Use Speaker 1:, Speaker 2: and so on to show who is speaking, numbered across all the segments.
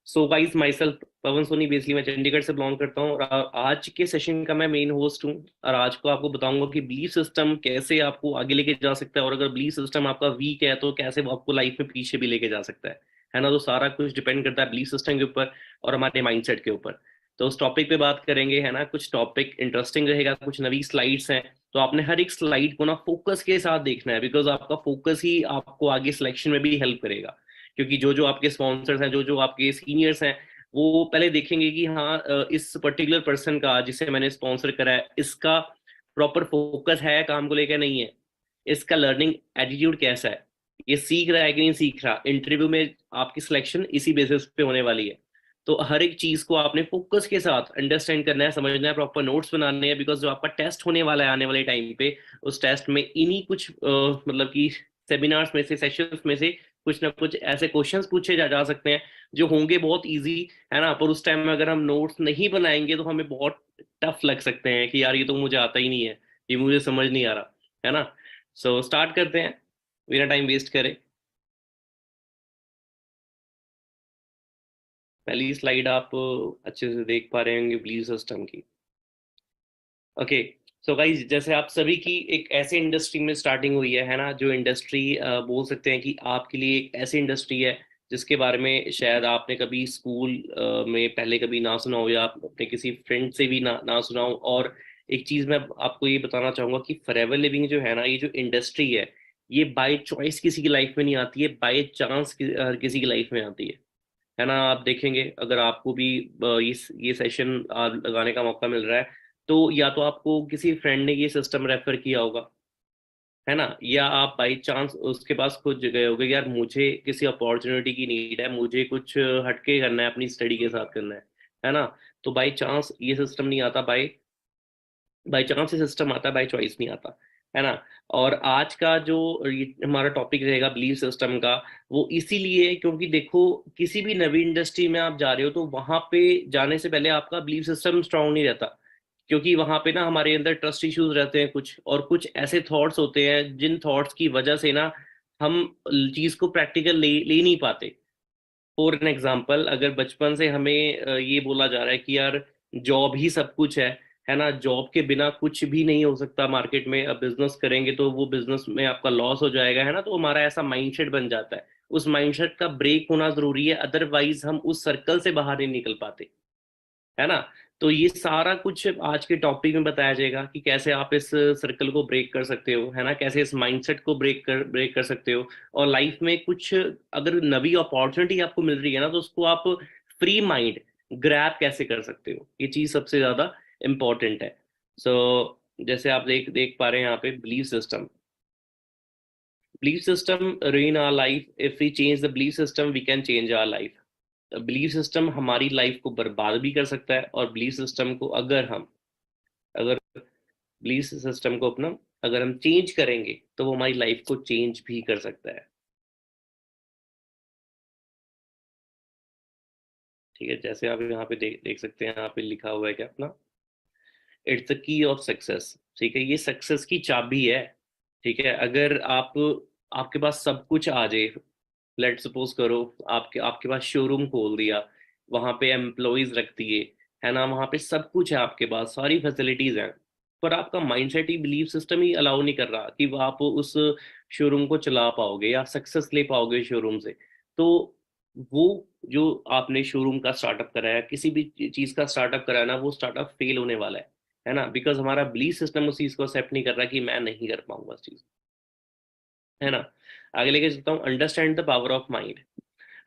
Speaker 1: सो guys, myself Pawan Soni, basically मैं चंडीगढ़ से belong करता हूँ और आज के सेशन का मैं मेन होस्ट हूँ। और आज को आपको बताऊंगा कि बिलीफ सिस्टम कैसे आपको आगे लेके जा सकता है, और अगर बिलीफ सिस्टम आपका वीक है तो कैसे वो आपको लाइफ में पीछे भी लेके जा सकता है ना। तो सारा कुछ डिपेंड करता है बिलीफ सिस्टम के ऊपर और हमारे माइंडसेट के ऊपर। तो उस टॉपिक पे बात करेंगे, है ना। कुछ टॉपिक इंटरेस्टिंग रहेगा, कुछ नई स्लाइड्स हैं, तो आपने हर एक स्लाइड को ना फोकस के साथ देखना है, बिकॉज आपका फोकस ही आपको आगे सिलेक्शन में भी हेल्प करेगा। क्योंकि जो जो आपके स्पॉन्सर्स हैं, जो जो आपके सीनियर्स हैं, वो पहले देखेंगे कि हाँ, इस पर्टिकुलर पर्सन का जिसे मैंने स्पॉन्सर करा है, इसका प्रॉपर फोकस है काम को लेकर, नहीं है, इसका लर्निंग एटीट्यूड कैसा है, ये सीख रहा है कि नहीं सीख रहा। इंटरव्यू में आपकी सिलेक्शन इसी बेसिस पे होने वाली है। तो हर एक चीज को आपने फोकस के साथ अंडरस्टैंड करना है, समझना है, प्रॉपर नोट्स बनाने हैं, बिकॉज जो आपका टेस्ट होने वाला है आने वाले टाइम पे, उस टेस्ट में इन्हीं कुछ मतलब कि सेमिनार्स में से, सेशंस में से कुछ ना कुछ ऐसे क्वेश्चंस पूछे जा सकते हैं जो होंगे बहुत इजी, है ना। पर उस टाइम में अगर हम नोट्स नहीं बनाएंगे तो हमें बहुत टफ लग सकते हैं कि यार ये तो मुझे आता ही नहीं है, ये मुझे समझ नहीं आ रहा, है ना। सो स्टार्ट करते हैं, बिना टाइम वेस्ट करे। पहली स्लाइड आप अच्छे से देख पा रहे होंगे बिलीव सिस्टम की। ओके। सो गाइज, जैसे आप सभी की एक ऐसे इंडस्ट्री में स्टार्टिंग हुई है ना, जो इंडस्ट्री बोल सकते हैं कि आपके लिए एक ऐसी इंडस्ट्री है जिसके बारे में शायद आपने कभी स्कूल में पहले कभी ना सुना हो, या आप अपने किसी फ्रेंड से भी ना सुना हो। और एक चीज़ मैं आपको ये बताना चाहूँगा कि फॉरएवर लिविंग जो है ना, ये जो इंडस्ट्री है बाय चॉइस किसी की लाइफ में नहीं आती है, बाय चांस हर किसी की लाइफ में आती है ना। आप देखेंगे, अगर आपको भी ये सेशन लगाने का मौका मिल रहा है, तो या तो आपको किसी फ्रेंड ने ये सिस्टम रेफर किया होगा, है ना, या आप बाई चांस उसके पास खुद गए होगे, यार मुझे किसी अपॉर्चुनिटी की नीड है, मुझे कुछ हटके करना है, अपनी स्टडी के साथ करना है ना। तो बाई चांस ये सिस्टम नहीं आता, बाई बाई चांस ये सिस्टम आता है, बाई चॉइस नहीं आता, है ना। और आज का जो हमारा टॉपिक रहेगा बिलीव सिस्टम का, वो इसीलिए क्योंकि देखो, किसी भी नवी इंडस्ट्री में आप जा रहे हो तो वहां पे जाने से पहले आपका बिलीव सिस्टम स्ट्रांग नहीं रहता। क्योंकि वहां पे ना हमारे अंदर ट्रस्ट इश्यूज रहते हैं कुछ, और कुछ ऐसे थॉट्स होते हैं जिन थॉट्स की वजह से ना हम चीज को प्रैक्टिकल ले नहीं पाते। फॉर एन एग्जाम्पल, अगर बचपन से हमें ये बोला जा रहा है कि यार जॉब ही सब कुछ है ना, जॉब के बिना कुछ भी नहीं हो सकता मार्केट में, अब बिजनेस करेंगे तो वो बिजनेस में आपका लॉस हो जाएगा, है ना। तो हमारा ऐसा माइंडसेट बन जाता है। उस माइंडसेट का ब्रेक होना जरूरी है, अदरवाइज हम उस सर्कल से बाहर नहीं निकल पाते, है ना। तो ये सारा कुछ आज के टॉपिक में बताया जाएगा कि कैसे आप इस सर्कल को ब्रेक कर सकते हो, है ना, कैसे इस माइंडसेट को ब्रेक कर सकते हो। और लाइफ में कुछ अगर नवी अपॉर्चुनिटी आपको मिल रही है ना, तो उसको आप फ्री माइंड ग्रैब कैसे कर सकते हो, ये चीज सबसे ज्यादा इम्पोर्टेंट है। सो जैसे आप देख देख पा रहे हैं यहाँ पे, belief system ruin our life. If we change the belief system, we can change our life. Belief system हमारी लाइफ को बर्बाद भी कर सकता है, और बिलीफ सिस्टम को अगर बिलीफ सिस्टम को अपना अगर हम चेंज करेंगे तो वो हमारी लाइफ को चेंज भी कर सकता है। ठीक है, जैसे आप यहाँ पे देख सकते हैं, यहाँ पे लिखा हुआ है क्या अपना, it's the key of success. ठीक है, ये सक्सेस की चाबी है। ठीक है, अगर आपके पास सब कुछ आ जाए, लेट सपोज करो, आपके आपके पास शोरूम खोल दिया, वहां पे एम्प्लॉयज रख दिए, है ना, वहां पे सब कुछ है, आपके पास सारी फैसिलिटीज हैं, पर आपका माइंडसेट ही, बिलीफ सिस्टम ही अलाउ नहीं कर रहा कि वो आप उस शोरूम को चला पाओगे या सक्सेस ले पाओगे शोरूम से। तो वो जो आपने शोरूम का स्टार्टअप करा है, किसी भी चीज का स्टार्टअप करा है ना, वो स्टार्टअप फेल होने वाला है ना, बिकॉज हमारा बिलीफ सिस्टम उस चीज को एक्सेप्ट नहीं कर रहा कि मैं नहीं कर पाऊंगा उस चीज, है ना। आगे लेके चलता हूँ, understand the power of mind.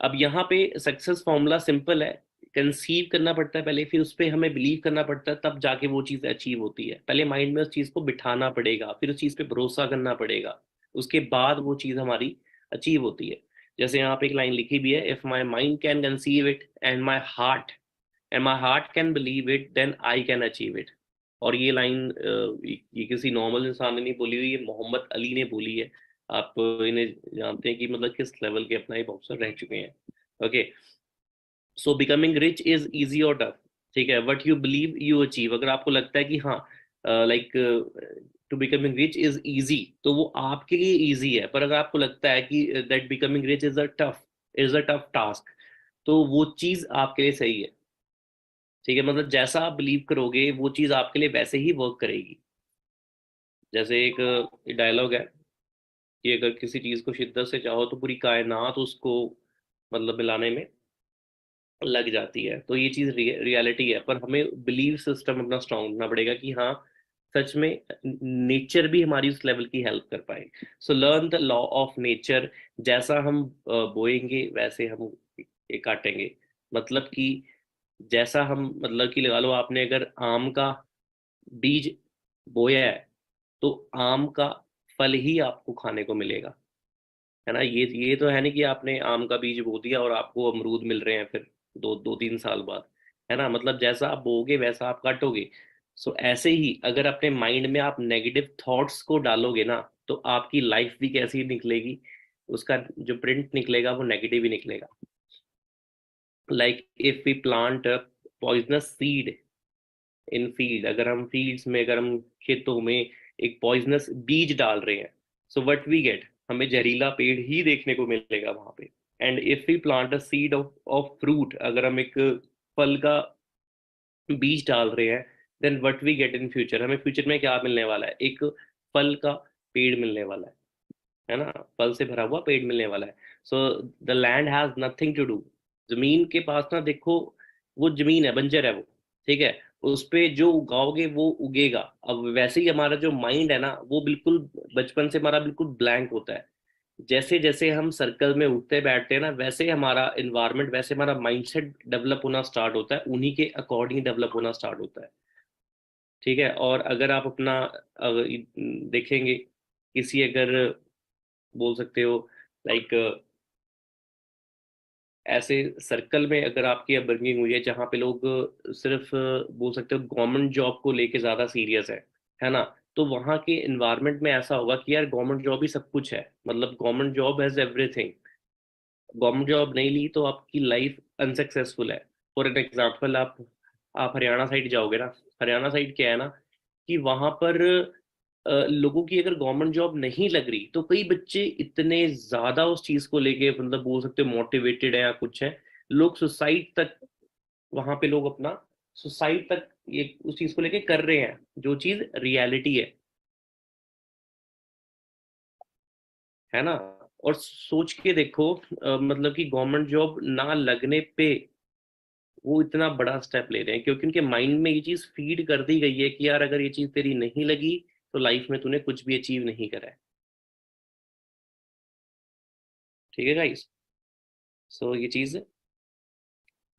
Speaker 1: अब यहाँ पे सक्सेस फॉर्मूला सिंपल है। कंसीव करना पड़ता है पहले, फिर उस पर हमें बिलीव करना पड़ता है, तब जाके वो चीज़ अचीव होती है। पहले माइंड में उस चीज़ को बिठाना पड़ेगा, फिर उस चीज़ पे भरोसा करना पड़ेगा, उसके बाद वो चीज़ हमारी अचीव होती है। जैसे यहाँ पे एक लाइन लिखी भी है, if my mind can conceive it and my heart can believe it, then I can achieve it. और ये लाइन ये किसी नॉर्मल इंसान ने नहीं बोली हुई, ये मोहम्मद अली ने बोली है। आप इन्हें जानते हैं कि मतलब किस लेवल के अपना ये बॉक्सर रह चुके हैं। Okay. So becoming rich is easy और टफ। ठीक है, what you believe you achieve. अगर आपको लगता है कि हाँ, like to becoming rich is easy, तो वो आपके लिए इजी है। पर अगर आपको लगता है कि that becoming rich is a tough task, तो वो चीज आपके लिए सही है। ठीक है, मतलब जैसा आप बिलीव करोगे वो चीज आपके लिए वैसे ही वर्क करेगी। जैसे एक डायलॉग है कि अगर किसी चीज को शिद्दत से चाहो तो पूरी कायनात उसको मतलब मिलाने में लग जाती है। तो ये चीज रियलिटी है, पर हमें बिलीव सिस्टम अपना स्ट्रांग रखना पड़ेगा कि हाँ सच में नेचर भी हमारी उस लेवल की हेल्प कर पाए। So learn the law of nature. जैसा हम बोएंगे वैसे हम ये काटेंगे। मतलब कि जैसा हम, मतलब कि लगा लो आपने अगर आम का बीज बोया है तो आम का फल ही आपको खाने को मिलेगा। है ना, ये तो है नहीं कि आपने आम का बीज बो दिया और आपको अमरूद मिल रहे हैं फिर दो दो तीन साल बाद। है ना, मतलब जैसा आप बोगे वैसा आप काटोगे। सो ऐसे ही अगर अपने माइंड में आप नेगेटिव थॉट्स को डालोगे ना, तो आपकी लाइफ भी कैसी निकलेगी, उसका जो प्रिंट निकलेगा वो नेगेटिव ही निकलेगा। Like if we plant poisonous seed in field, अगर हम फील्ड्स में, अगर हम खेतों में एक पॉइजनस बीज डाल रहे हैं, सो व्हाट वी गेट, हमें जहरीला पेड़ ही देखने को मिलेगा वहां पे। And if we plant a seed of fruit, अगर हम एक फल का बीज डाल रहे हैं, then what we get in future, हमें फ्यूचर में क्या मिलने वाला है, एक फल का पेड़ मिलने वाला है ना, फल से भरा हुआ पेड़ मिलने वाला है। So the land has nothing to do. जमीन के पास ना देखो, वो जमीन है, बंजर है वो। ठीक है, उस पे जो उगाओगे वो उगेगा। अब वैसे ही हमारा जो माइंड है ना वो बिल्कुल बचपन से हमारा बिल्कुल ब्लैंक होता है। जैसे जैसे हम सर्कल में उठते बैठते हैं ना, वैसे हमारा इन्वायरमेंट, वैसे हमारा माइंडसेट डेवलप होना स्टार्ट होता है, उन्हीं के अकॉर्डिंग डेवलप होना स्टार्ट होता है। ठीक है, और अगर आप अपना देखेंगे किसी, अगर बोल सकते हो लाइक ऐसे सर्कल में अगर आपकी अपब्रिंगिंग हुई है जहाँ पे लोग सिर्फ बोल सकते हो गवर्नमेंट जॉब को लेके ज़्यादा सीरियस है ना, तो वहाँ के इन्वायरमेंट में ऐसा होगा कि यार गवर्नमेंट जॉब ही सब कुछ है, मतलब government job has everything. Government job नहीं ली तो आपकी लाइफ अनसक्सेसफुल है। फॉर एन एग्जाम्पल, आप हरियाणा साइड जाओगे ना, हरियाणा साइड क्या है ना कि वहां पर लोगों की अगर गवर्नमेंट जॉब नहीं लग रही तो कई बच्चे इतने ज्यादा उस चीज को लेके, मतलब बोल सकते हो मोटिवेटेड है या कुछ है, लोग सुसाइड तक, वहां पे लोग अपना सुसाइड तक ये उस चीज को लेके कर रहे हैं, जो चीज रियलिटी है ना। और सोच के देखो मतलब कि गवर्नमेंट जॉब ना लगने पे वो इतना बड़ा स्टेप ले रहे हैं क्योंकि उनके माइंड में ये चीज फीड कर दी गई है कि यार अगर ये चीज तेरी नहीं लगी तो लाइफ में तूने कुछ भी अचीव नहीं करा है। ठीक है गाइस, सो ये चीज है।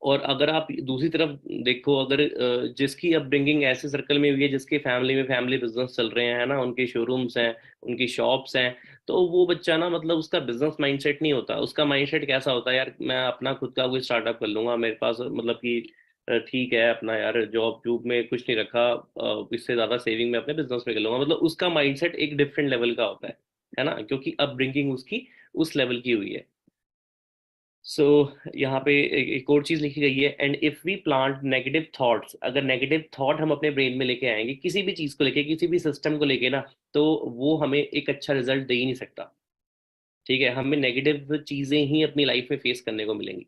Speaker 1: और अगर आप दूसरी तरफ देखो, अगर जिसकी अपब्रिंगिंग ऐसे सर्कल में हुई है जिसके फैमिली में फैमिली बिजनेस चल रहे हैं, है ना, उनके शोरूम्स हैं, उनकी शॉप्स हैं, तो वो बच्चा ना, मतलब उसका बिजनेस माइंडसेट नहीं होता, उसका माइंडसेट कैसा होता है, यार मैं अपना खुद का कोई स्टार्टअप कर लूंगा, मेरे पास मतलब कि ठीक है अपना, यार जॉब जॉब में कुछ नहीं रखा, इससे ज्यादा सेविंग मैं अपने बिजनेस में कर लूंगा, मतलब उसका माइंडसेट एक डिफरेंट लेवल का होता है ना, क्योंकि अपब्रिंगिंग उसकी उस लेवल की हुई है। सो यहाँ पे एक और चीज लिखी गई है, and if we plant negative thoughts, अगर नेगेटिव थॉट हम अपने ब्रेन में लेके आएंगे किसी भी चीज को लेके, किसी भी सिस्टम को लेके ना, तो वो हमें एक अच्छा रिजल्ट दे ही नहीं सकता। ठीक है, हमें नेगेटिव चीजें ही अपनी लाइफ में फेस करने को मिलेंगी।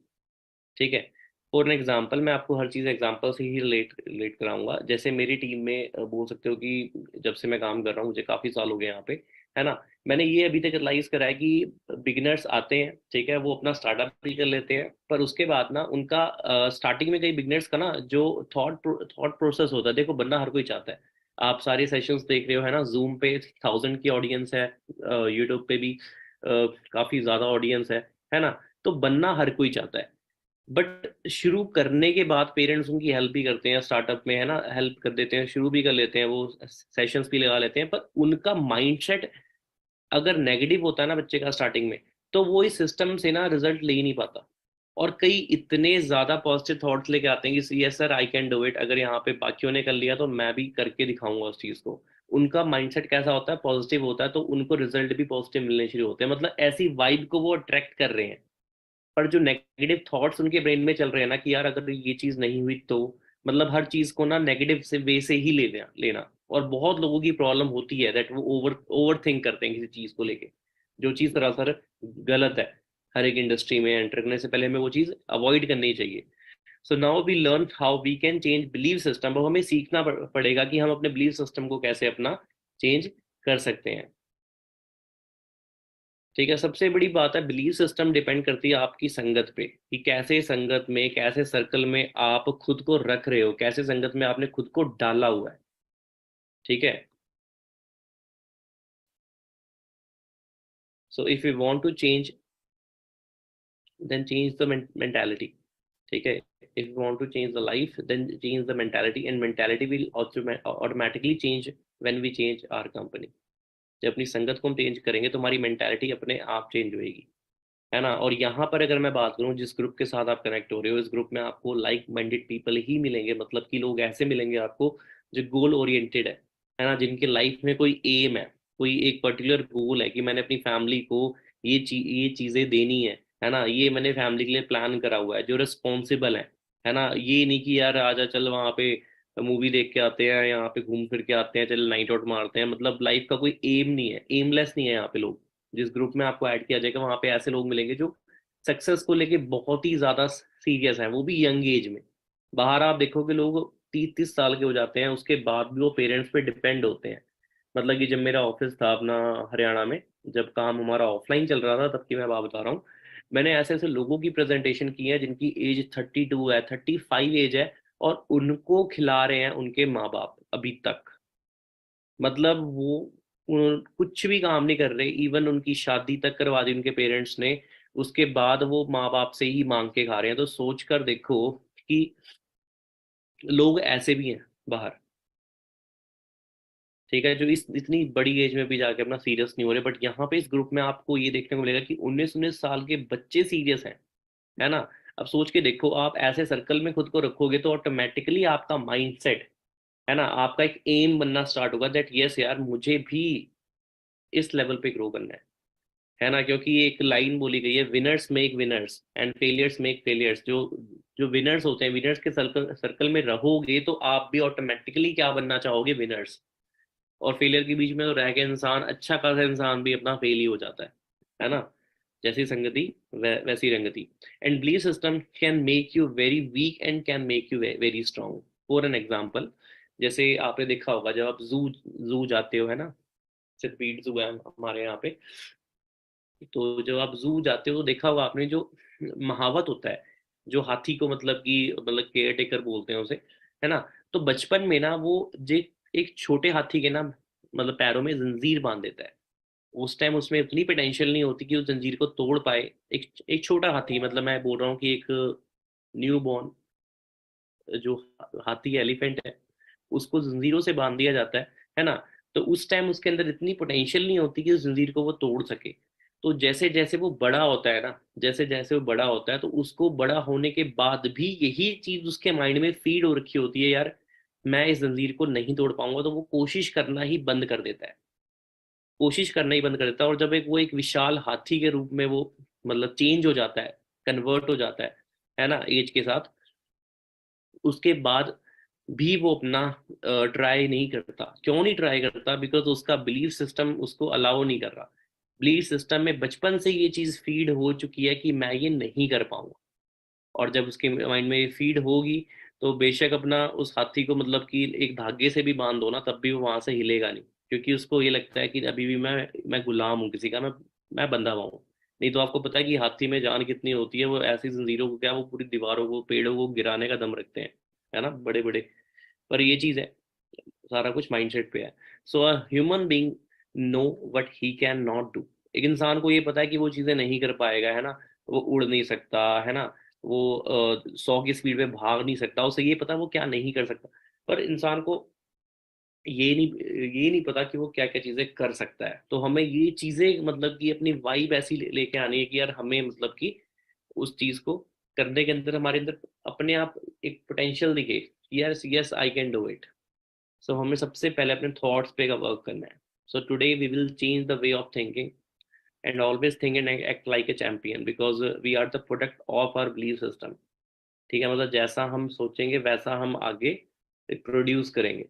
Speaker 1: ठीक है, फॉर एन एग्जाम्पल, मैं आपको हर चीज़ एग्जाम्पल से ही रिलेट रिलेट कराऊंगा। जैसे मेरी टीम में बोल सकते हो कि जब से मैं काम कर रहा हूँ, मुझे काफ़ी साल हो गए यहाँ पे, है ना, मैंने ये अभी तक रियलाइज करा है कि बिगिनर्स आते हैं, ठीक है, वो अपना स्टार्टअप भी कर लेते हैं, पर उसके बाद ना उनका स्टार्टिंग में कई बिगिनर्स का ना जो थॉट प्रोसेस होता है, देखो बनना हर कोई चाहता है। आप सारे सेशंस देख रहे हो, है ना, जूम पे 1000 की ऑडियंस है, यूट्यूब पे भी काफ़ी ज़्यादा ऑडियंस है ना, तो बनना हर कोई चाहता है। बट शुरू करने के बाद पेरेंट्स उनकी हेल्प भी करते हैं, स्टार्टअप में, है ना, हेल्प कर देते हैं, शुरू भी कर लेते हैं, वो सेशंस भी लगा लेते हैं, पर उनका माइंडसेट अगर नेगेटिव होता है ना बच्चे का स्टार्टिंग में, तो वो इस सिस्टम से ना रिजल्ट ले ही नहीं पाता। और कई इतने ज्यादा पॉजिटिव थॉट्स लेके आते हैं कि yes sir I can do it, अगर यहाँ पे बाकियों ने कर लिया तो मैं भी करके दिखाऊंगा उस चीज को। उनका माइंडसेट कैसा होता है, पॉजिटिव होता है, तो उनको रिजल्ट भी पॉजिटिव मिलने शुरू होते हैं, मतलब ऐसी वाइब को वो अट्रैक्ट कर रहे हैं। पर जो नेगेटिव थॉट्स उनके ब्रेन में चल रहे हैं ना कि यार अगर ये चीज नहीं हुई तो, मतलब हर चीज को ना नेगेटिव से वे से ही लेना। और बहुत लोगों की प्रॉब्लम होती है दैट वो ओवर ओवर थिंक करते हैं किसी चीज को लेके, जो चीज दरअसल गलत है। हर एक इंडस्ट्री में एंटर करने से पहले हमें वो चीज़ अवॉइड करनी चाहिए। So now we learn how we can change believe system. अब हमें सीखना पड़ेगा कि हम अपने बिलीव सिस्टम को कैसे अपना चेंज कर सकते हैं। ठीक है, सबसे बड़ी बात है बिलीव सिस्टम डिपेंड करती है आपकी संगत पे, कि कैसे संगत में, कैसे सर्कल में आप खुद को रख रहे हो, कैसे संगत में आपने खुद को डाला हुआ है। ठीक है, so if you want to change then change the mentality. ठीक है, if you want to change the life then change the mentality, and mentality will automatically change when we change our company. जब अपनी संगत को हम change करेंगे तो हमारी मेंटालिटी अपने आप चेंज होएगी, है ना। और यहाँ पर अगर मैं बात करूँ, जिस ग्रुप के साथ आप कनेक्ट हो रहे हो, इस ग्रुप में आपको लाइक माइंडेड पीपल ही मिलेंगे, मतलब कि लोग ऐसे मिलेंगे आपको जो गोल ओरिएंटेड है ना, जिनके लाइफ में कोई एम है, कोई एक पर्टिकुलर गोल है कि मैंने अपनी फैमिली को ये चीज़ें देनी है ना, ये मैंने फैमिली के लिए प्लान करा हुआ है, जो रिस्पॉन्सिबल है ना। ये नहीं कि यार आजा चल वहाँ पे मूवी देख के आते हैं, यहाँ पे घूम फिर के आते हैं, चल नाइट आउट मारते हैं, मतलब लाइफ का कोई एम नहीं है, एमलेस नहीं है यहाँ पे लोग। जिस ग्रुप में आपको ऐड किया जाएगा वहां पे ऐसे लोग मिलेंगे जो सक्सेस को लेके बहुत ही ज्यादा सीरियस हैं, वो भी यंग एज में। बाहर आप देखोगे लोग 30-30 साल के हो जाते हैं, उसके बाद भी वो पेरेंट्स पे डिपेंड होते हैं। मतलब कि जब मेरा ऑफिस था अपना हरियाणा में, जब काम हमारा ऑफलाइन चल रहा था, तब की मैं बात बता रहा हूँ। मैंने ऐसे ऐसे लोगों की प्रेजेंटेशन की है जिनकी एज 32 है, 35 एज है, और उनको खिला रहे हैं उनके माँ बाप अभी तक। मतलब वो कुछ भी काम नहीं कर रहे, इवन उनकी शादी तक करवा दी उनके पेरेंट्स ने, उसके बाद वो माँ बाप से ही मांग के खा रहे हैं। तो सोच कर देखो कि लोग ऐसे भी हैं बाहर। ठीक है, जो इस इतनी बड़ी एज में भी जाके अपना सीरियस नहीं हो रहे, बट यहाँ पे इस ग्रुप में आपको ये देखने को मिलेगा कि 19-19 साल के बच्चे सीरियस हैं, है ना। अब सोच के देखो, आप ऐसे सर्कल में खुद को रखोगे तो ऑटोमेटिकली आपका माइंडसेट, है ना, आपका एक एम बनना स्टार्ट होगा, दैट यस यार मुझे भी इस लेवल पे ग्रो करना है ना। क्योंकि ये एक लाइन बोली गई है, winners make winners and failures make failures. जो जो विनर्स होते हैं, विनर्स के सर्कल सर्कल में रहोगे तो आप भी ऑटोमेटिकली क्या बनना चाहोगे, विनर्स। और फेलियर के बीच में तो रह के इंसान, अच्छा खासा इंसान भी अपना फेल ही हो जाता है ना। जैसी संगति वैसी रंगति। And belief system can make you very weak and can make you very strong. For an example, जैसे आपने देखा होगा जब आप जू जू जाते हो, है ना, सिर्फ पीट जू है हमारे यहाँ पे। तो जब आप जू जाते हो तो देखा होगा आपने, जो महावत होता है, जो हाथी को मतलब कि मतलब केयर टेकर बोलते हैं उसे, है ना। तो बचपन में ना वो जे एक छोटे हाथी के ना मतलब पैरों में जंजीर बांध देता है। उस टाइम उसमें उतनी पोटेंशियल नहीं होती कि उस जंजीर को तोड़ पाए। एक एक छोटा हाथी, मतलब मैं बोल रहा हूँ कि एक न्यू बॉर्न जो हाथी एलिफेंट है, उसको जंजीरों से बांध दिया जाता है ना। तो उस टाइम उसके अंदर इतनी पोटेंशियल नहीं होती कि उस जंजीर को वो तोड़ सके। तो जैसे जैसे वो बड़ा होता है ना, जैसे जैसे वो बड़ा होता है, तो उसको बड़ा होने के बाद भी यही चीज उसके माइंड में फीड हो रखी होती है, यार मैं इस जंजीर को नहीं तोड़ पाऊंगा, तो वो कोशिश करना ही बंद कर देता है। कोशिश करना ही बंद कर देता है, और जब एक वो एक विशाल हाथी के रूप में वो मतलब चेंज हो जाता है, कन्वर्ट हो जाता है ना, एज के साथ, उसके बाद भी वो अपना ट्राई नहीं करता। क्यों नहीं ट्राई करता? बिकॉज उसका बिलीफ सिस्टम उसको अलाउ नहीं कर रहा। बिलीफ सिस्टम में बचपन से ये चीज फीड हो चुकी है कि मैं ये नहीं कर पाऊंगा। और जब उसके माइंड में ये फीड होगी, तो बेशक अपना उस हाथी को मतलब कि एक धागे से भी बांध दो ना, तब भी वो वहां से हिलेगा नहीं। क्योंकि उसको ये लगता है कि अभी भी मैं गुलाम हूँ किसी का, मैं बंधा हुआ हूँ। नहीं तो आपको पता है कि हाथी में जान कितनी होती है, वो ऐसी जंजीरों को क्या, वो पूरी दीवारों को, पेड़ों को गिराने का दम रखते हैं, है ना, बड़े बड़े। पर ये चीज है, सारा कुछ माइंडसेट पे है। So a human being know what he can not do. एक इंसान को ये पता है कि वो चीजें नहीं कर पाएगा, है ना। वो उड़ नहीं सकता, है ना। वो 100 की स्पीड में भाग नहीं सकता, उसे ये पता है वो क्या नहीं कर सकता। पर इंसान को ये नहीं पता कि वो क्या क्या चीजें कर सकता है। तो हमें ये चीजें मतलब कि अपनी वाइब ऐसी लेके आनी है कि यार हमें मतलब कि उस चीज को करने के अंदर हमारे अंदर अपने आप एक पोटेंशियल दिखे, yes yes I can do it. So हमें सबसे पहले अपने थॉट्स पे का वर्क करना है। So today we will change the way of thinking and always think and act like a champion, because we are the product of our belief system. ठीक है, मतलब जैसा हम सोचेंगे वैसा हम आगे प्रोड्यूस करेंगे।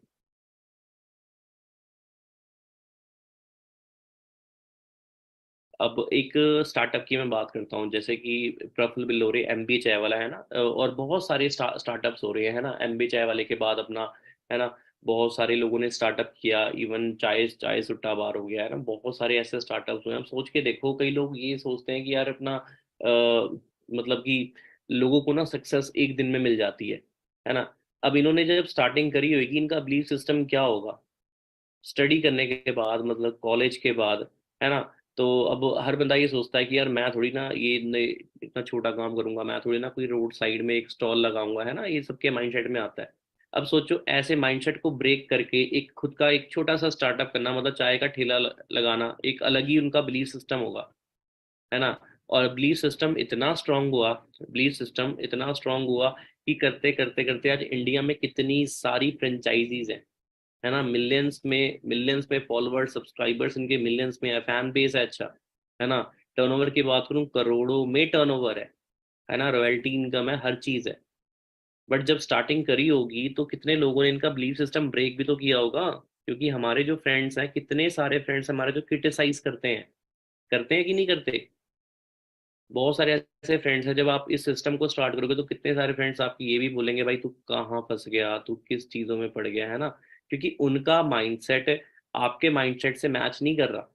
Speaker 1: अब एक स्टार्टअप की मैं बात करता हूँ, जैसे कि प्रफुल्ल बिल्लोरे एमबी चाय वाला है ना, और बहुत सारे स्टार्टअप्स हो रहे हैं ना एमबी चाय वाले के बाद अपना, है ना। बहुत सारे लोगों ने स्टार्टअप किया, इवन चाय चाय सुट्टा बार हो गया है ना, बहुत सारे ऐसे स्टार्टअप्स हुए हैं। आप सोच के देखो, कई लोग ये सोचते हैं कि यार अपना मतलब कि लोगों को ना सक्सेस एक दिन में मिल जाती है ना। अब इन्होंने जब स्टार्टिंग करी होगी, इनका बिलीफ सिस्टम क्या होगा स्टडी करने के बाद, मतलब कॉलेज के बाद, है ना। तो अब हर बंदा ये सोचता है कि यार मैं थोड़ी ना इतना छोटा काम करूंगा, मैं थोड़ी ना कोई रोड साइड में एक स्टॉल लगाऊंगा, है ना। ये सबके माइंडसेट में आता है। अब सोचो ऐसे माइंडसेट को ब्रेक करके एक खुद का एक छोटा सा स्टार्टअप करना, मतलब चाय का ठेला लगाना, एक अलग ही उनका बिलीफ सिस्टम होगा, है ना। और बिलीफ सिस्टम इतना स्ट्रांग हुआ, बिलीफ सिस्टम इतना स्ट्रांग हुआ कि करते करते करते आज इंडिया में कितनी सारी फ्रेंचाइजीज हैं, है ना। मिलियंस में फॉलोअर्स सब्सक्राइबर्स इनके मिलियंस में है, फैन बेस है, अच्छा, है ना। टर्नओवर की बात करूं, करोड़ों में टर्नओवर है ना। रॉयल्टी इनकम है, हर चीज है। बट जब स्टार्टिंग करी होगी तो कितने लोगों ने इनका बिलीफ सिस्टम ब्रेक भी तो किया होगा, क्योंकि हमारे जो फ्रेंड्स हैं, कितने सारे फ्रेंड्स हमारे जो क्रिटिसाइज करते हैं कि नहीं करते। बहुत सारे ऐसे फ्रेंड्स हैं, जब आप इस सिस्टम को स्टार्ट करोगे तो कितने सारे फ्रेंड्स आपकी ये भी बोलेंगे भाई तू कहाँ फंस गया, तू किस चीज़ों में पड़ गया, है ना। क्योंकि उनका माइंडसेट आपके माइंडसेट से मैच नहीं कर रहा,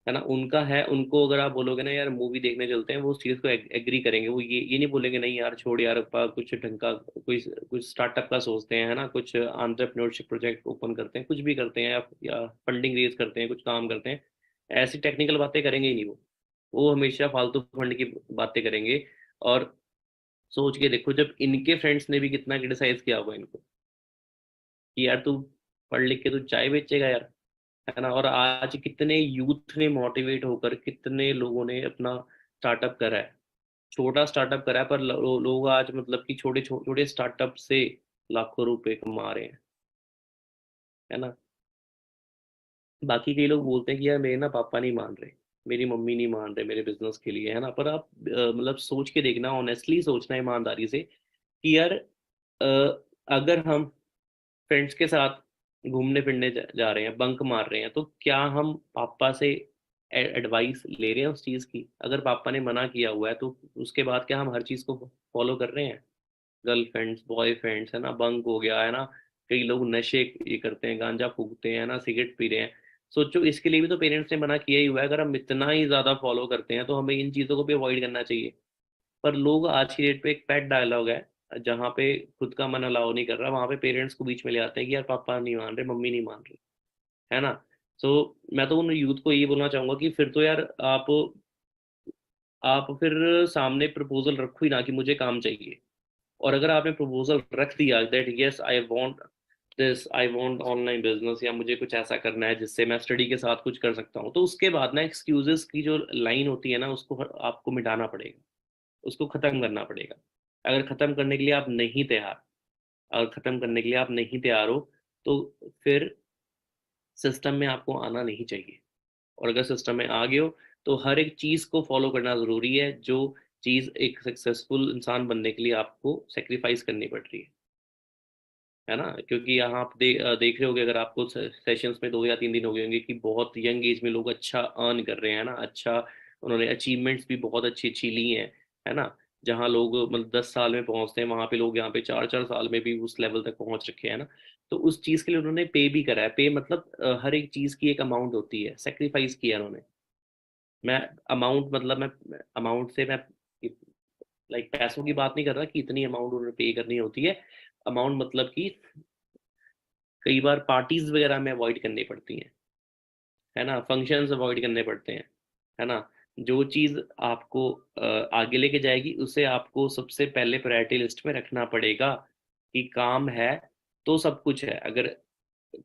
Speaker 1: है ना। उनका है, उनको अगर आप बोलोगे ना यार मूवी देखने चलते हैं, वो उस चीज़ को एग्री करेंगे। वो ये नहीं बोलेंगे नहीं यार छोड़ यार अपा कुछ ढंग का कोई कुछ स्टार्टअप का सोचते हैं, है ना, कुछ एंटरप्रेन्योरशिप प्रोजेक्ट ओपन करते हैं, कुछ भी करते हैं, या फंडिंग रेज करते हैं, कुछ काम करते हैं। ऐसी टेक्निकल बातें करेंगे ही नहीं वो हमेशा फालतू फंड की बातें करेंगे। और सोच के देखो, जब इनके फ्रेंड्स ने भी कितना क्रिटिसाइज किया होगा इनको कि यार तू पढ़ लिख के तू चाय बेचेगा यार, है ना। और आज कितने यूथ ने मोटिवेट होकर, कितने लोगों ने अपना स्टार्टअप करा है, छोटा स्टार्टअप करा है, पर लोग आज मतलब कि छोटे छोटे स्टार्टअप से लाखों रुपए कमा रहे हैं, है ना। बाकी कई लोग बोलते हैं कि यार मेरे ना पापा नहीं मान रहे, मेरी मम्मी नहीं मान रहे मेरे बिजनेस के लिए, है ना। पर आप मतलब सोच के देखना, ऑनेस्टली सोचना, ईमानदारी से कि यार अगर हम फ्रेंड्स के साथ घूमने फिरने जा रहे हैं, बंक मार रहे हैं, तो क्या हम पापा से एडवाइस ले रहे हैं उस चीज़ की? अगर पापा ने मना किया हुआ है तो उसके बाद क्या हम हर चीज़ को फॉलो कर रहे हैं? गर्लफ्रेंड्स बॉयफ्रेंड्स, है ना, बंक हो गया, है ना। कई लोग नशे ये करते हैं, गांजा फूकते हैं, है ना, सिगरेट पी रहे हैं। सोचो इसके लिए भी तो पेरेंट्स ने मना किया ही हुआ है। अगर हम इतना ही ज़्यादा फॉलो करते हैं तो हमें इन चीज़ों को भी अवॉइड करना चाहिए। पर लोग आज की डेट पे, एक पेट डायलॉग है, जहाँ पे खुद का मन अलाउ नहीं कर रहा, वहां पे पेरेंट्स को बीच में ले आते हैं कि यार पापा नहीं मान रहे, मम्मी नहीं मान रही, है ना। सो मैं तो उन यूथ को ये बोलना चाहूंगा कि फिर तो यार आप फिर सामने प्रपोजल रखो ही ना कि मुझे काम चाहिए। और अगर आपने प्रपोजल रख दिया that yes I want this, I want online business, या मुझे कुछ ऐसा करना है जिससे मैं स्टडी के साथ कुछ कर सकता हूँ, तो उसके बाद ना एक्सक्यूजेस की जो लाइन होती है ना, उसको आपको मिटाना पड़ेगा, उसको खत्म करना पड़ेगा। अगर खत्म करने के लिए आप नहीं तैयार, अगर खत्म करने के लिए आप नहीं तैयार हो, तो फिर सिस्टम में आपको आना नहीं चाहिए। और अगर सिस्टम में आ गए हो, तो हर एक चीज को फॉलो करना जरूरी है, जो चीज एक सक्सेसफुल इंसान बनने के लिए आपको सेक्रीफाइस करनी पड़ रही है ना। क्योंकि यहाँ आप देख रहे होगे, अगर आपको सेशंस में 2 या 3 दिन हो गए होंगे कि बहुत यंग एज में लोग अच्छा अर्न कर रहे हैं ना, अच्छा उन्होंने अचीवमेंट्स भी बहुत अच्छी अच्छी ली हैं, है ना। जहाँ लोग मतलब 10 साल में पहुंचते हैं, वहां पे लोग यहाँ पे 4 4 साल में भी उस लेवल तक पहुंच रखे हैं ना। तो उस चीज के लिए उन्होंने पे भी करा है। पे मतलब हर एक चीज की एक अमाउंट होती है, सेक्रीफाइस किया उन्होंने। मैं अमाउंट मतलब मैं अमाउंट से मैं लाइक पैसों की बात नहीं कर रहा कि इतनी अमाउंट उन्होंने पे करनी होती है। अमाउंट मतलब कि कई बार पार्टीज वगैरह में अवॉइड करनी पड़ती हैं, है ना, फंक्शंस अवॉइड करने पड़ते हैं, है ना। जो चीज़ आपको आगे लेके जाएगी उसे आपको सबसे पहले प्रायोरिटी लिस्ट में रखना पड़ेगा। कि काम है तो सब कुछ है, अगर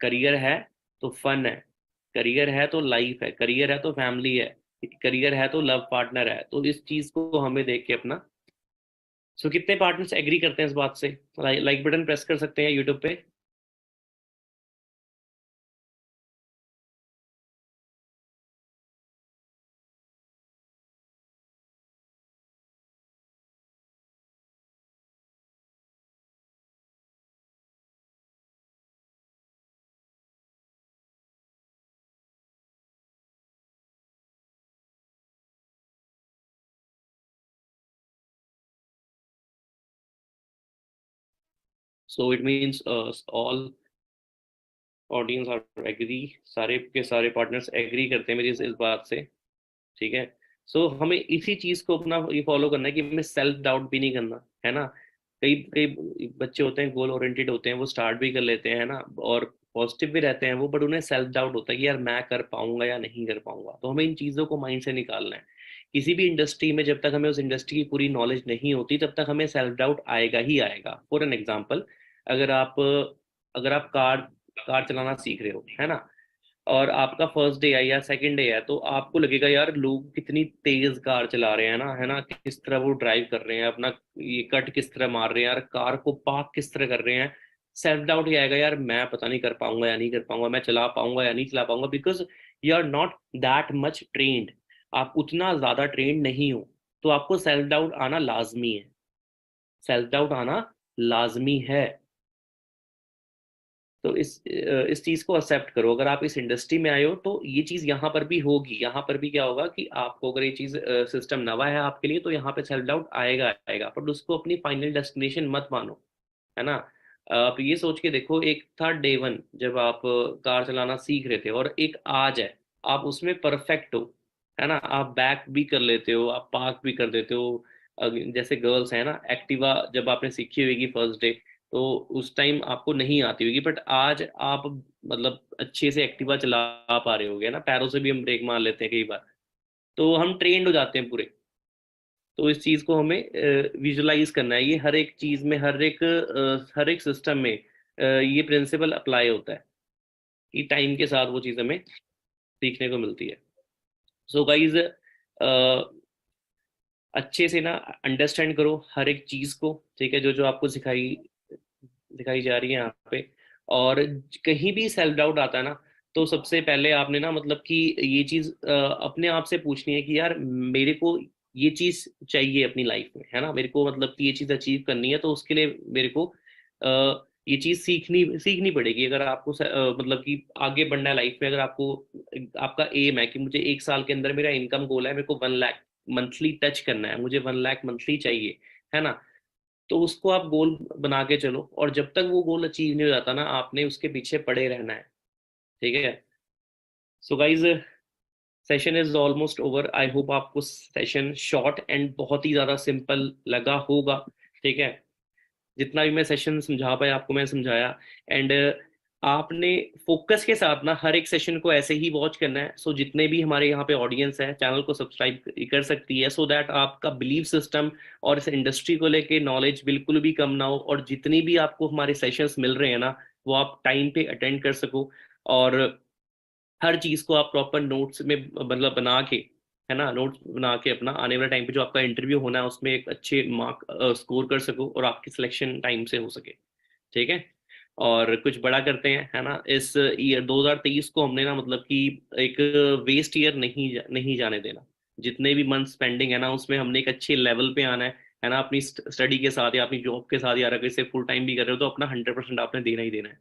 Speaker 1: करियर है तो फन है, करियर है तो लाइफ है, करियर है तो फैमिली है, करियर है तो लव पार्टनर है। तो इस चीज़ को हमें देख के अपना। सो कितने पार्टनर्स एग्री करते हैं इस बात से? लाइक बटन प्रेस कर सकते हैं यूट्यूब पे। So it means all audience are agree, सारे के सारे पार्टनर्स एग्री करते हैं मेरी इस बात से, ठीक है। सो हमें इसी चीज को अपना ये फॉलो करना है कि हमें सेल्फ डाउट भी नहीं करना है ना। कई कई बच्चे होते हैं गोल ओरिएंटेड होते हैं, वो स्टार्ट भी कर लेते हैं है ना, और पॉजिटिव भी रहते हैं वो, बट उन्हें सेल्फ डाउट होता है कि यार मैं कर पाऊंगा या नहीं कर पाऊंगा। तो हमें इन चीजों को माइंड से निकालना है। किसी भी इंडस्ट्री में जब तक हमें उस इंडस्ट्री की पूरी नॉलेज नहीं होती तब तक हमें सेल्फ डाउट आएगा ही आएगा। फॉर एन एग्जाम्पल, अगर आप अगर आप कार कार चलाना सीख रहे हो है ना, और आपका फर्स्ट डे है या सेकंड डे है, तो आपको लगेगा यार लोग कितनी तेज कार चला रहे हैं ना, है ना, किस तरह वो ड्राइव कर रहे हैं अपना, ये कट किस तरह मार रहे हैं यार, कार को पार्क किस तरह कर रहे हैं। सेल्फ डाउट ही आएगा यार, मैं पता नहीं कर पाऊंगा या नहीं कर पाऊंगा, मैं चला पाऊंगा या नहीं चला पाऊंगा, because you are not that much trained, आप उतना ज्यादा ट्रेन्ड नहीं हो। तो आपको सेल्फ डाउट आना लाजमी है, सेल्फ डाउट आना लाजमी है। तो इस चीज को एक्सेप्ट करो। अगर आप इस इंडस्ट्री में आए हो तो ये चीज यहाँ पर भी होगी। यहाँ पर भी क्या होगा कि आपको अगर ये चीज सिस्टम नवा है आपके लिए, तो यहाँ पे सेल्फ डाउट आएगा आएगा, पर उसको अपनी फाइनल डेस्टिनेशन मत मानो, है ना। आप ये सोच के देखो, एक था डे वन जब आप कार चलाना सीख रहे थे, और एक आज है, आप उसमें परफेक्ट हो, है ना, आप बैक भी कर लेते हो, आप पार्क भी कर देते हो। जैसे गर्ल्स है ना, एक्टिवा जब आपने सीखी होगी फर्स्ट डे, तो उस टाइम आपको नहीं आती होगी, बट आज आप मतलब अच्छे से एक्टिवा चला पा रहे होगे ना, पैरों से भी हम ब्रेक मार लेते हैं कई बार, तो हम ट्रेंड हो जाते हैं पूरे। तो इस चीज को हमें विजुलाइज करना है, ये हर एक चीज में, हर एक सिस्टम में ये प्रिंसिपल अप्लाई होता है कि टाइम के साथ वो चीज हमें सीखने को मिलती है। सो गाइज, अच्छे से ना अंडरस्टैंड करो हर एक चीज को, ठीक है, जो जो आपको सिखाई दिखाई जा रही है यहाँ पे। और कहीं भी सेल्फ डाउट आता है ना, तो सबसे पहले आपने ना मतलब कि ये चीज अपने आप से पूछनी है कि यार मेरे को ये चीज चाहिए अपनी लाइफ में, है ना, मेरे को मतलब कि ये चीज अचीव करनी है, तो उसके लिए मेरे को ये चीज सीखनी सीखनी पड़ेगी। अगर आपको मतलब कि आगे बढ़ना है लाइफ में, अगर आपको आपका एम है कि मुझे 1 साल के अंदर मेरा इनकम गोल है, मेरे को 1 लाख मंथली टच करना है, मुझे 1 लाख मंथली चाहिए, है ना, तो उसको आप गोल बना के चलो, और जब तक वो गोल अचीव नहीं हो जाता ना, आपने उसके पीछे पड़े रहना है, ठीक है। So guys, session is almost over. I hope आपको सेशन शॉर्ट एंड बहुत ही ज़्यादा सिंपल लगा होगा, ठीक है। जितना भी मैं सेशन समझा पाया आपको मैं समझाया, एंड आपने फोकस के साथ ना हर एक सेशन को ऐसे ही वॉच करना है। सो जितने भी हमारे यहाँ पे ऑडियंस है, चैनल को सब्सक्राइब कर सकती है, सो दैट आपका बिलीफ सिस्टम और इस इंडस्ट्री को लेके नॉलेज बिल्कुल भी कम ना हो, और जितनी भी आपको हमारे सेशंस मिल रहे हैं ना, वो आप टाइम पे अटेंड कर सको, और हर चीज को आप प्रॉपर नोट्स में मतलब बना के, है ना, नोट्स बना के अपना आने वाले टाइम पे जो आपका इंटरव्यू होना है उसमें एक अच्छे मार्क स्कोर कर सको, और आपकी सिलेक्शन टाइम से हो सके, ठीक है। और कुछ बड़ा करते हैं, है ना। इस ईयर 2023 को हमने ना मतलब कि एक वेस्ट ईयर नहीं जाने देना। जितने भी मंथ पेंडिंग है ना, उसमें हमने एक अच्छे लेवल पे आना है ना, अपनी स्टडी के साथ या अपनी जॉब के साथ, या अगर इसे फुल टाइम भी कर रहे हो तो अपना 100% आपने देना ही देना है।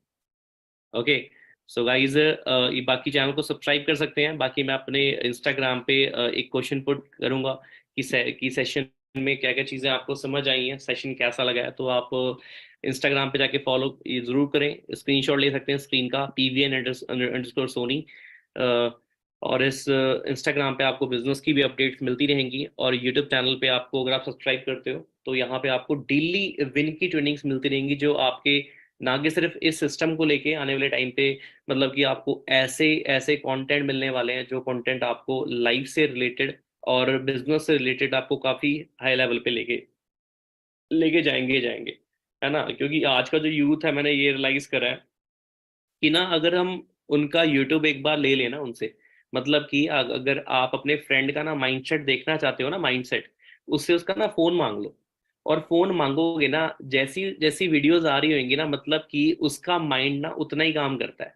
Speaker 1: ओके। सो गाइज, ये बाकी चैनल को सब्सक्राइब कर सकते हैं। बाकी मैं अपने इंस्टाग्राम पे एक क्वेश्चन पुट करूंगा कि सेशन में क्या क्या चीज़ें आपको समझ आई हैं, सेशन कैसा लगा है, तो आप इंस्टाग्राम पे जाके फॉलो ये जरूर करें। स्क्रीनशॉट ले सकते हैं स्क्रीन का, PVN_Soni। और इस इंस्टाग्राम पे आपको बिजनेस की भी अपडेट्स मिलती रहेंगी, और यूट्यूब चैनल पे आपको, अगर आप सब्सक्राइब करते हो, तो यहाँ पे आपको डेली विन की ट्रेनिंग्स मिलती रहेंगी, जो आपके ना कि सिर्फ इस सिस्टम को लेके आने वाले टाइम पे, मतलब कि आपको ऐसे ऐसे कंटेंट मिलने वाले हैं जो कंटेंट आपको लाइफ से रिलेटेड और बिजनेस से रिलेटेड आपको काफी हाई लेवल पे लेके लेके जाएंगे, है ना। क्योंकि आज का जो यूथ है, मैंने ये रियलाइज करा है कि ना, अगर हम उनका यूट्यूब एक बार ले लेना उनसे, मतलब कि अगर आप अपने फ्रेंड का ना माइंडसेट देखना चाहते हो ना, माइंडसेट, उससे उसका ना फोन मांग लो, और फोन मांगोगे ना, जैसी जैसी वीडियोस आ रही होंगी ना, मतलब कि उसका माइंड ना उतना ही काम करता है।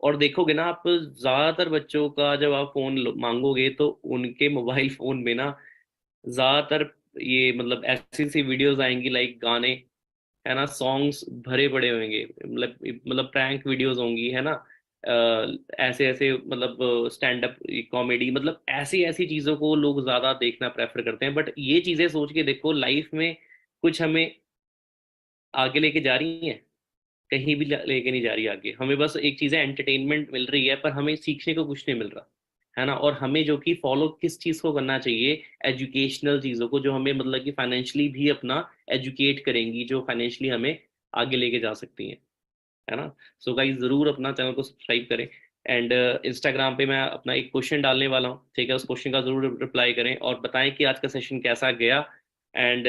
Speaker 1: और देखोगे ना आप, ज्यादातर बच्चों का जब आप फोन मांगोगे, तो उनके मोबाइल फोन में ना ज्यादातर ये मतलब ऐसी सी वीडियोस आएंगी, लाइक गाने, है ना, सॉन्ग्स भरे पड़े होंगे, मतलब प्रैंक वीडियोस होंगी, है ना, ऐसे ऐसे मतलब स्टैंड अप कॉमेडी, मतलब ऐसी ऐसी चीजों को लोग ज्यादा देखना प्रेफर करते हैं। बट ये चीजें सोच के देखो, लाइफ में कुछ हमें आगे लेके जा रही हैं? कहीं भी लेके नहीं जा रही आगे। हमें बस एक चीज़ है, एंटरटेनमेंट मिल रही है, पर हमें सीखने को कुछ नहीं मिल रहा, है ना। और हमें जो कि फॉलो किस चीज़ को करना चाहिए, एजुकेशनल चीज़ों को, जो हमें मतलब कि फाइनेंशियली भी अपना एजुकेट करेंगी, जो फाइनेंशियली हमें आगे लेके जा सकती हैं, है ना। सो गाइस ज़रूर अपना चैनल को सब्सक्राइब करें। एंड इंस्टाग्राम पे मैं अपना एक क्वेश्चन डालने वाला हूँ, ठीक है, उस क्वेश्चन का ज़रूर रिप्लाई करें और बताएं कि आज का सेशन कैसा गया। एंड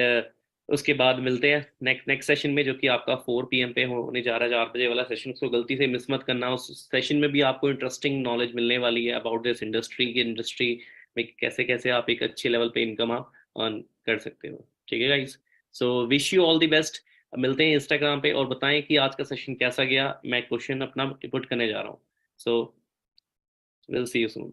Speaker 1: उसके बाद मिलते हैं नेक्स्ट नेक्स्ट सेशन में, जो कि आपका 4 PM पे होने जा रहा है, 4 बजे वाला सेशन। उसको गलती से मिस मत करना। उस सेशन में भी आपको इंटरेस्टिंग नॉलेज मिलने वाली है अबाउट दिस इंडस्ट्री, की इंडस्ट्री में कैसे कैसे आप एक अच्छे लेवल पे इनकम आप अर्न कर सकते हो, ठीक है guys. So wish you all the best. मिलते हैं इंस्टाग्राम पे और बताएं कि आज का सेशन कैसा गया। मैं क्वेश्चन अपना पुट करने जा रहा हूँ। So will see you soon.